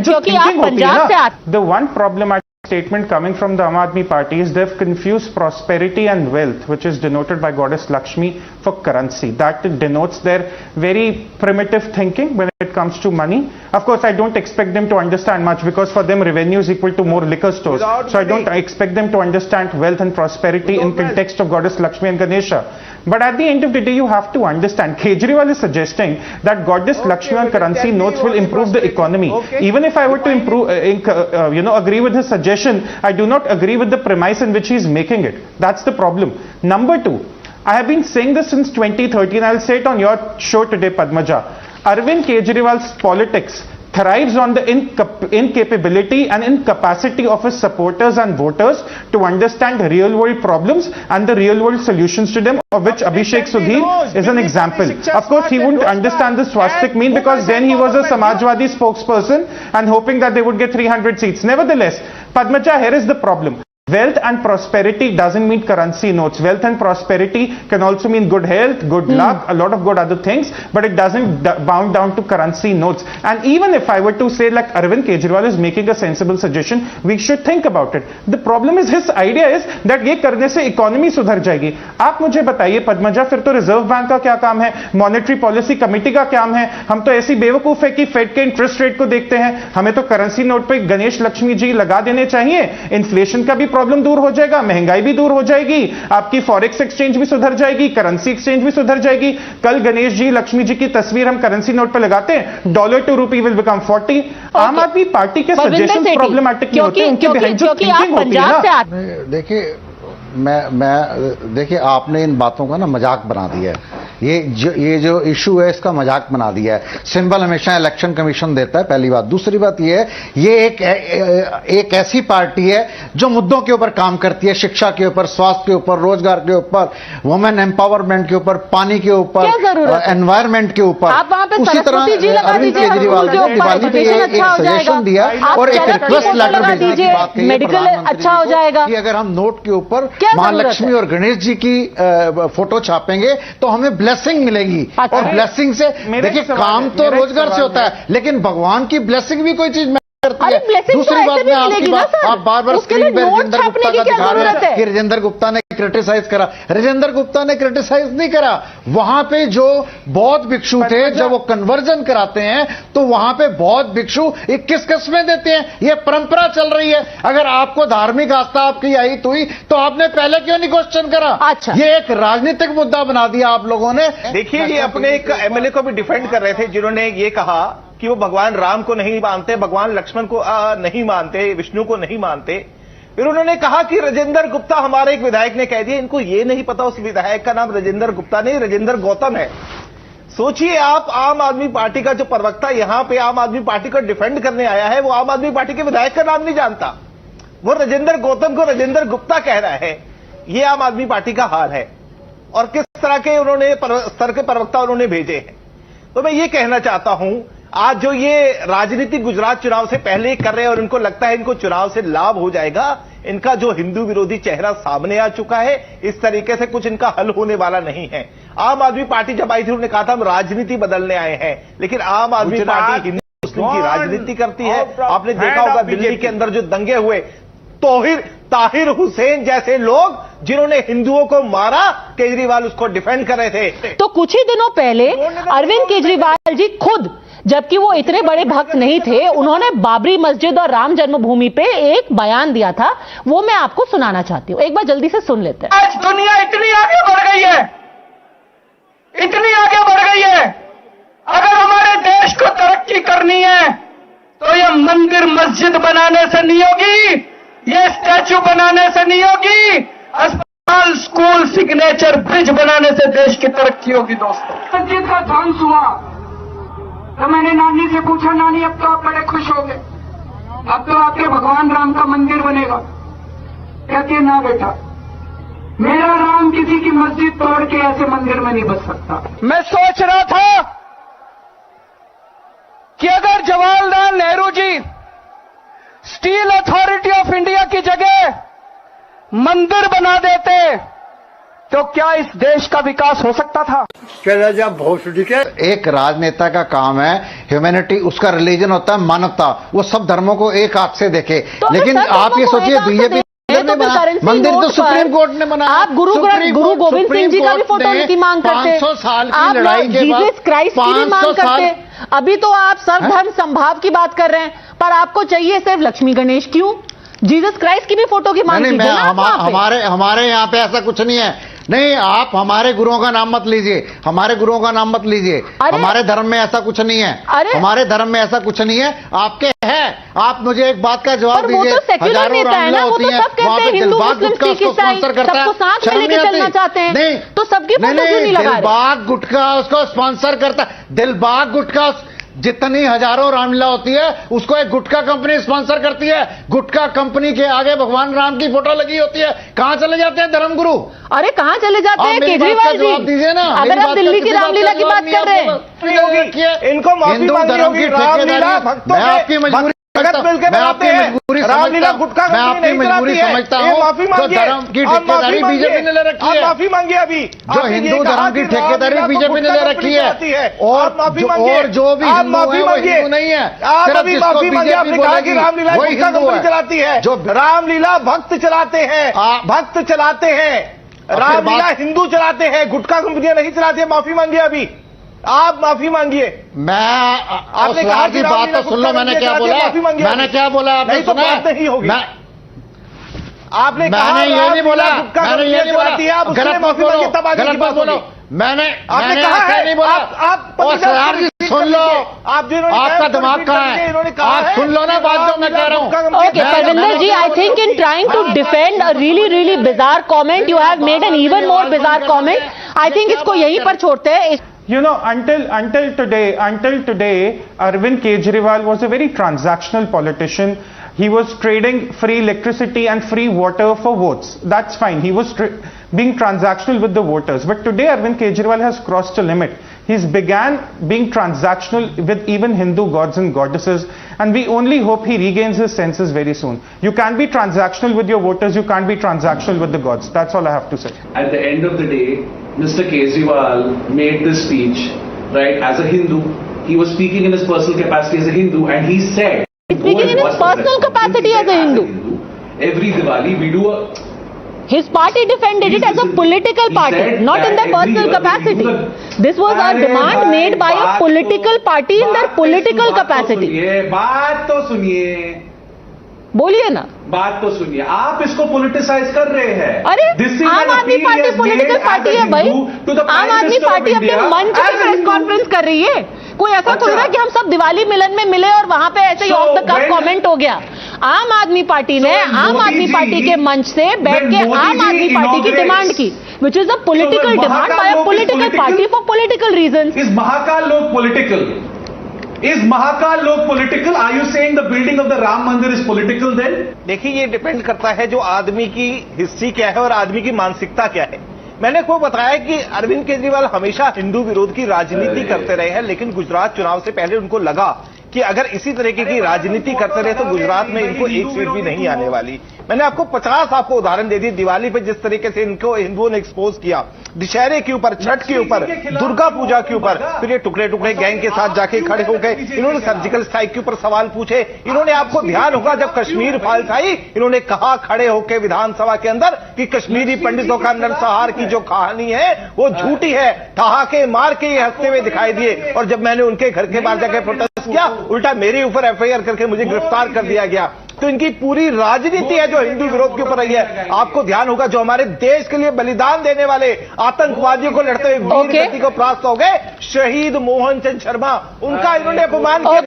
क्योंकि आप पंजाब से आते। The one problematic statement coming from the Aam Aadmi Party is they've confused prosperity and wealth, which is denoted by goddess Lakshmi, for currency. That denotes their very primitive thinking when it comes to money. Of course, I don't expect them to understand much, because for them revenue is equal to more liquor stores. So I don't expect them to understand wealth and prosperity in context of goddess Lakshmi and Ganesha. But at the end of the day, you have to understand, Kejriwal is suggesting that goddess Lakshmi and currency notes will improve the economy. Even if I were to improve, agree with his suggestion, I do not agree with the premise in which he is making it. That's the problem. Number two, I have been saying this since 2013. I'll say it on your show today, Padmaja. Arvind Kejriwal's politics thrives on the incapability and incapacity of his supporters and voters to understand real world problems and the real world solutions to them, of which Abhishek Sudhir is an example. Of course, he wouldn't understand the swastik mean, because then he was a Samajwadi spokesperson and hoping that they would get 300 seats. Nevertheless, Padmaja, here is the problem. Wealth and prosperity doesn't mean currency notes. Wealth and prosperity can also mean good health, good luck, a lot of good other things, but it doesn't bound down to currency notes. And even if I were to say like Arvind Kejriwal is making a sensible suggestion, we should think about it. The problem is, his idea is that ये करने से economy सुधर जाएगी. आप मुझे बताइए पद्मजा, फिर तो रिजर्व बैंक का क्या काम है, मॉनेटरी पॉलिसी कमेटी का काम है? हम तो ऐसी बेवकूफ है कि फेड के इंटरेस्ट रेट को देखते हैं. हमें तो करेंसी नोट पे गणेश लक्ष्मी जी लगा देने चाहिए. इन्फ्लेशन का भी प्रॉब्लम दूर हो जाएगा, महंगाई भी दूर हो जाएगी, आपकी फॉरेक्स एक्सचेंज भी सुधर जाएगी, करेंसी एक्सचेंज भी सुधर जाएगी. कल गणेश जी लक्ष्मी जी की तस्वीर हम करेंसी नोट पर लगाते हैं, $1 to rupee विल बिकम 40. आम आदमी पार्टी के सजेशंस प्रॉब्लमेटिक नहीं होते, उनकी बहन जो थिंकिंग होती है ना. देखिए, मैं देखिए, आपने इन बातों का ना मजाक बना दिया है. ये जो इशू है, इसका मजाक बना दिया है. सिंबल हमेशा इलेक्शन कमीशन देता है, पहली बात. दूसरी बात ये है, ये एक ऐसी पार्टी है जो मुद्दों के ऊपर काम करती है, शिक्षा के ऊपर, स्वास्थ्य के ऊपर, रोजगार के ऊपर, वुमेन एम्पावरमेंट के ऊपर, पानी के ऊपर, एनवायरमेंट के ऊपर. उसी तरह अरविंद केजरीवाल ने दिवाली पे एक सजेशन दिया और एक रिक्वेस्ट लेटर भेजने की बात कही मेडिकल अच्छा हो जाएगा कि अगर हम नोट के ऊपर महालक्ष्मी और गणेश जी की फोटो छापेंगे तो हमें ब्लेसिंग मिलेगी. और ब्लेसिंग से देखिए, काम तो रोजगार से होता है, लेकिन भगवान की ब्लेसिंग भी कोई चीज करती है. दूसरी बात में आपकी बात, आप बार बार स्क्रीन पर राजेंद्र गुप्ता का दिखा रहे हैं कि राजेंद्र गुप्ता ने क्रिटिसाइज करा. राजेंद्र गुप्ता ने क्रिटिसाइज नहीं करा. वहां पे जो बौद्ध भिक्षु थे, जब वो कन्वर्जन कराते हैं तो वहां पे बौद्ध भिक्षु 21 किस्में देते हैं. ये परंपरा चल रही है. अगर आपको धार्मिक आस्था आपकी आई हुई तो आपने पहले क्यों नहीं क्वेश्चन करा? अच्छा, ये एक राजनीतिक मुद्दा बना दिया आप लोगों ने. देखिए, ये अपने एक एमएलए को भी डिफेंड कर रहे थे, जिन्होंने ये कहा कि वो भगवान राम को नहीं मानते, भगवान लक्ष्मण को नहीं मानते, विष्णु को नहीं मानते. फिर उन्होंने कहा कि राजेंद्र गुप्ता, हमारे एक विधायक ने कह दिया, इनको ये नहीं पता उस विधायक का नाम राजेंद्र गुप्ता नहीं, राजेंद्र गौतम है. सोचिए आप, आम आदमी पार्टी का जो प्रवक्ता यहां पे आम आदमी पार्टी को डिफेंड करने आया है, वो आम आदमी पार्टी के विधायक का नाम नहीं जानता. वो राजेंद्र गौतम को राजेंद्र गुप्ता कह रहा है. ये आम आदमी पार्टी का हाल है. और किस तरह के उन्होंने स्तर के प्रवक्ता उन्होंने भेजे हैं. तो मैं ये कहना चाहता हूं, आज जो ये राजनीति गुजरात चुनाव से पहले कर रहे हैं और इनको लगता है इनको चुनाव से लाभ हो जाएगा, इनका जो हिंदू विरोधी चेहरा सामने आ चुका है, इस तरीके से कुछ इनका हल होने वाला नहीं है. आम आदमी पार्टी जब आई थी, उन्होंने कहा था हम राजनीति बदलने आए हैं, लेकिन आम आदमी पार्टी हिंदू मुस्लिम की राजनीति करती है. आपने देखा होगा दिल्ली के अंदर जो दंगे हुए, ताहिर हुसैन जैसे लोग जिन्होंने हिंदुओं को मारा, केजरीवाल उसको डिफेंड कर रहे थे. तो कुछ ही दिनों पहले अरविंद केजरीवाल जी खुद, जबकि वो इतने बड़े भक्त नहीं थे, उन्होंने बाबरी मस्जिद और राम जन्मभूमि पे एक बयान दिया था. वो मैं आपको सुनाना चाहती हूं, एक बार जल्दी से सुन लेते हैं. आज दुनिया इतनी आगे बढ़ गई है, इतनी आगे बढ़ गई है. अगर हमारे देश को तरक्की करनी है तो ये मंदिर मस्जिद बनाने से नहीं होगी, ये स्टैचू बनाने से नहीं होगी, अस्पताल, स्कूल, सिग्नेचर ब्रिज बनाने से देश की तरक्की होगी. दोस्तों, मस्जिद का ध्वंस हुआ तो मैंने नानी से पूछा, नानी अब तो आप बड़े खुश हो गए, अब तो आपके भगवान राम का मंदिर बनेगा. कहती है, ना बेटा, मेरा राम किसी की मस्जिद तोड़ के ऐसे मंदिर में नहीं बस सकता. मैं सोच रहा था कि अगर Jawaharlal Nehru ji steel authority of India की जगह मंदिर बना देते तो क्या इस देश का विकास हो सकता था? एक राजनेता का काम है ह्यूमैनिटी, उसका रिलीजन होता है मानवता, वो सब धर्मों को एक आंख से देखे। तो लेकिन आप ये सोचिए बीजेपी मंदिर तो सुप्रीम कोर्ट ने बनाया। आप गुरु गोविंद सिंह जी का भी फोटो की मांग करते, 500 साल की आप लड़ाई के बाद जीसस क्राइस्ट की भी मांग करते। अभी तो आप सर्वधर्म संभाव की बात कर रहे हैं, पर आपको चाहिए सिर्फ लक्ष्मी गणेश। क्यों? जीसस क्राइस्ट की भी फोटो की मांग कीजिए ना। हमारे यहाँ पे ऐसा कुछ नहीं है। नहीं, आप हमारे गुरुओं का नाम मत लीजिए, हमारे गुरुओं का नाम मत लीजिए। हमारे धर्म में ऐसा कुछ नहीं है, हमारे धर्म में ऐसा कुछ नहीं है। आपके है, आप मुझे एक बात का जवाब दीजिए। हजारों रामलीला होती है, वहां पे दिलबाग गुटखा उसको स्पॉन्सर करता है, शर्म नहीं आती? नहीं, तो सबकी फोटो क्यों नहीं लगा रहे? दिलबाग गुटखा उसको स्पॉन्सर करता है। दिलबाग गुटखा, जितनी हजारों रामलीला होती है उसको एक गुटखा कंपनी स्पॉन्सर करती है। गुटखा कंपनी के आगे भगवान राम की फोटो लगी होती है। कहां चले जाते हैं धर्मगुरु? अरे कहां चले जाते हैं केजरीवाल जी? दीजिए ना, अगर आप दिल्ली की रामलीला की बात कर रहे हैं, इनको माफी मांगनी होगी। रामलीला भक्तों मैं आपकी मजबूरी मैं आपकी मजबूरी रामलीला गुटखा मैं आपकी मजबूरी समझता हूँ। माफी मांगिए, धर्म की ठेकेदारी बीजेपी ने ले रखी है। माफी मांगिए अभी। जो हिंदू धर्म की ठेकेदारी बीजेपी ने ले रखी है, और जो भी हिंदू है वो हिंदू नहीं है। आप अभी माफी मांगिए। आपने कहा कि रामलीला गुटखा कंपनी चलाती है, जो रामलीला भक्त चलाते हैं, भक्त चलाते हैं। रामलीला हिंदू चलाते हैं, गुटखा कंपनियां नहीं चलाती है। माफी मांगिए अभी, आप माफी मांगिए। आपने कहा कि बात तो सुन लो, मैंने क्या बोला? मैंने क्या बोला आपने सुना? नहीं होगी। आपने ये नहीं बोला, मैंने ये नहीं बोला। गलत मत बोलो, गलत मत बोलो। मैंने ऐसा नहीं बोला। आप सरदार जी सुन लो, आपका दिमाग कहाँ है? आप सुन लो ना बात जो मैं कह रहा हूँ। Okay, Parvinder ji, I think in trying to defend a really bizarre comment, you have made an even more bizarre comment. I think इसको यहीं पर छोड़ते हैं। You know, until today, Arvind Kejriwal was a very transactional politician. He was trading free electricity and free water for votes. That's fine. He was being transactional with the voters. But today, Arvind Kejriwal has crossed a limit. He's began being transactional with even Hindu gods and goddesses, and we only hope he regains his senses very soon. You can't be transactional with your voters. You can't be transactional with the gods. That's all I have to say. At the end of the day, Mr. Kejriwal made this speech, right, as a Hindu. He was speaking in his personal capacity as a Hindu, and he said... He's speaking in his personal capacity as a Hindu. Every Diwali, we do a... His party defended it as a political party, not in their personal capacity. This was a demand made by a political party in their political capacity. बात तो सुनिए, बोलिए ना, बात तो सुनिए। आप इसको पोलिटिसाइज कर रहे हैं। अरे आम आदमी पार्टी पॉलिटिकल पार्टी है भाई। आम आदमी पार्टी अपने मंच पे प्रेस कॉन्फ्रेंस कर रही है। कोई ऐसा थोड़ा ना कि हम सब दिवाली मिलन में मिले और वहां पे ऐसे ही ऑफ द कफ कमेंट हो गया। आम आदमी पार्टी ने आम आदमी पार्टी के मंच से बैठ के आम आदमी पार्टी की डिमांड की, which is a political demand by a political party for political reasons. Is Mahakal लोक political? Is Mahakal Lok political? Are you saying the building of the Ram Mandir is political then? देखिए, ये depend करता है जो आदमी की history क्या है और आदमी की मानसिकता क्या है। मैंने आपको बताया कि अरविंद केजरीवाल हमेशा हिंदू विरोध की राजनीति करते रहे हैं, लेकिन गुजरात चुनाव से पहले उनको लगा कि अगर इसी तरीके की राजनीति करते रहे तो गुजरात में इनको एक सीट भी नहीं आने वाली। मैंने आपको 50 उदाहरण दे दी। दिवाली पे जिस तरीके से इनको हिंदुओं ने एक्सपोज किया, दशहरे के ऊपर, छठ के ऊपर, दुर्गा पूजा के ऊपर, फिर ये टुकड़े टुकड़े गैंग के साथ जाके खड़े हो गए। इन्होंने सर्जिकल स्ट्राइक के ऊपर सवाल पूछे। इन्होंने, आपको ध्यान होगा जब कश्मीर फाइल्स आई, इन्होंने कहा खड़े होकर विधानसभा के अंदर कि कश्मीरी पंडितों का नरसंहार की जो कहानी है वो झूठी है। ठहाके मार के ये हंसते हुए दिखाई दिए, और जब मैंने उनके घर के बाहर जाकर प्रोटेस्ट किया, उल्टा मेरे ऊपर एफआईआर करके मुझे गिरफ्तार कर दिया गया। तो इनकी पूरी राजनीति है जो हिंदू विरोध के ऊपर रही है। आपको ध्यान होगा जो हमारे देश के लिए बलिदान देने वाले आतंकवादियों को लड़ते हुए वीर गति को प्राप्त हो गए, शहीद मोहन चंद शर्मा, उनका इन्होंने अपमान किया।